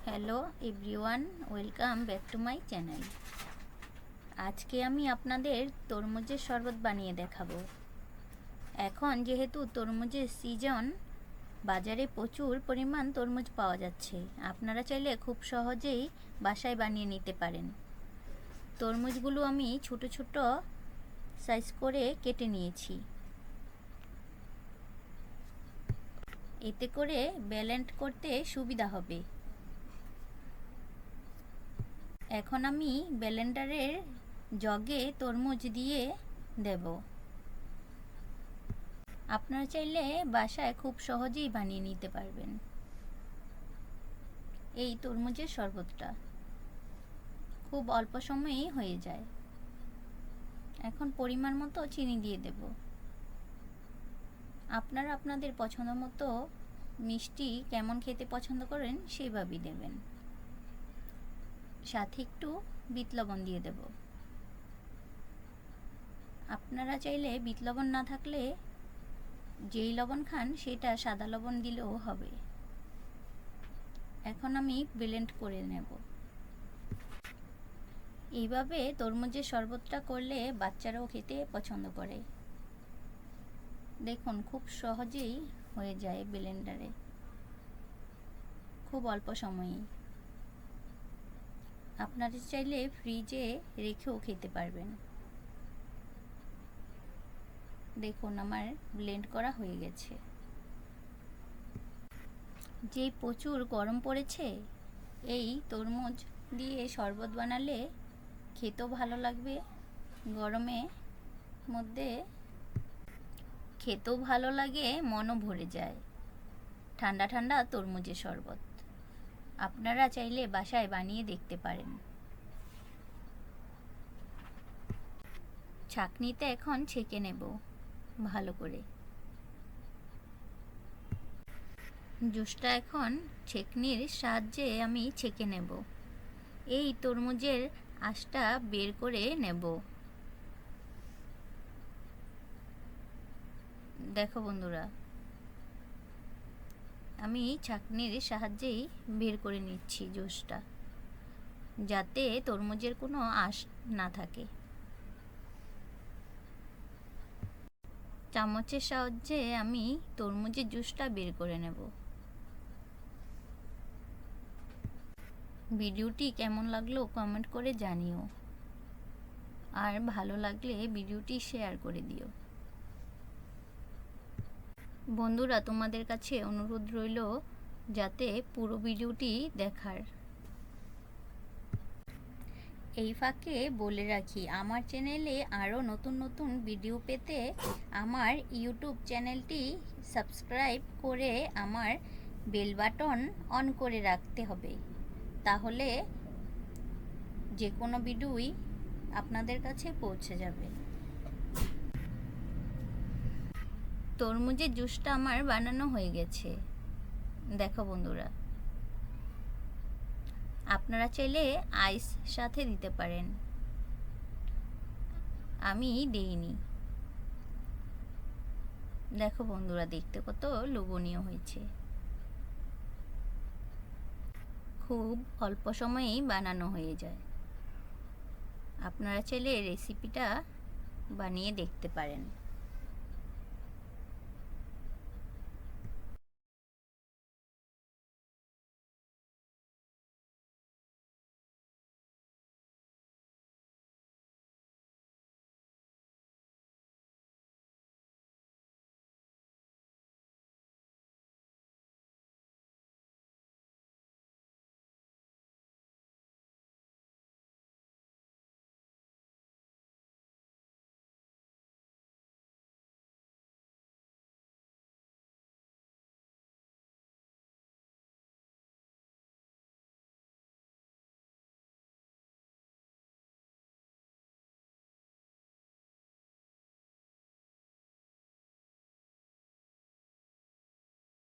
Hello everyone, welcome back to my channel. আজকে আমি আপনাদের তরমুজের শরবত বানিয়ে দেখাবো। এখন যেহেতু তরমুজের সিজন, বাজারে প্রচুর পরিমাণ তরমুজ পাওয়া যাচ্ছে। আপনারা চাইলে খুব সহজেই বাসায় বানিয়ে নিতে পারেন। তরমুজগুলো আমি ছোট ছোট সাইজ করে কেটে নিয়েছি। এতে করে ব্লেন্ড করতে সুবিধা হবে। এখন আমি ব্লেন্ডারের জগে তরমুজ দিয়ে দেব। আপনারা চাইলে বাসায় খুব সহজেই বানিয়ে নিতে পারবেন এই তরমুজের শরবতটা। খুব অল্প সময়েই হয়ে যায়। এখন পরিমাণ মতো চিনি দিয়ে দেব। আপনারা আপনাদের পছন্দ মতো মিষ্টি কেমন খেতে পছন্দ করেন সেইভাবেই দেবেন। সাথে একটু বিট লবণ দিয়ে দেব। আপনারা চাইলে বিট লবণ না থাকলে যেই লবণ খান সেটা সাদা লবণ দিলেও হবে। এখন আমি ব্লেন্ড করে নেব। এইভাবে তরমুজের শরবতটা করলে বাচ্চারাও খেতে পছন্দ করে। দেখুন খুব সহজেই হয়ে যায় ব্লেন্ডারে, খুব অল্প সময়েই। আপনারা চাইলে ফ্রিজে রেখেও খেতে পারবেন। দেখুন আমার ব্লেন্ড করা হয়ে গেছে। যে প্রচুর গরম পড়েছে, এই তরমুজ দিয়ে শরবত বানালে খেতেও ভালো লাগবে, গরমে মধ্যে খেতেও ভালো লাগে, মনও ভরে যায়। ঠান্ডা ঠান্ডা তরমুজের শরবত আপনারা চাইলে বাসায় বানিয়ে দেখতে পারেন। ছাঁকনিতে এখন ছেঁকে নেব ভালো করে। জুসটা এখন ছেঁকনির সাহায্যে আমি ছেঁকে নেব। এই তরমুজের আঁশটা বের করে নেব। দেখো বন্ধুরা, আমি ছাঁকনির সাহায্যেই বের করে নিচ্ছি জুসটা, যাতে তরমুজের কোনো আঁশ না থাকে। চামচের সাহায্যে আমি তরমুজের জুসটা বের করে নেব। ভিডিওটি কেমন লাগলো কমেন্ট করে জানিও, আর ভালো লাগলে ভিডিওটি শেয়ার করে দিও। বন্ধুরা, তোমাদের কাছে অনুরোধ রইল যাতে পুরো ভিডিওটি দেখার। এই ফাঁকে বলে রাখি, আমার চ্যানেলে আরও নতুন নতুন ভিডিও পেতে আমার ইউটিউব চ্যানেলটি সাবস্ক্রাইব করে আমার বেল বাটন অন করে রাখতে হবে। তাহলে যে কোনো ভিডিওই আপনাদের কাছে পৌঁছে যাবে। তরমুজের জুসটা আমার বানানো হয়ে গেছে। দেখো বন্ধুরা, আপনারা চাইলে আইস সাথে দিতে পারেন, আমি দেইনি। দেখো বন্ধুরা, দেখতে কত লোভনীয় হয়েছে। খুব অল্প সময়েই বানানো হয়ে যায়। আপনারা চাইলে রেসিপিটা বানিয়ে দেখতে পারেন।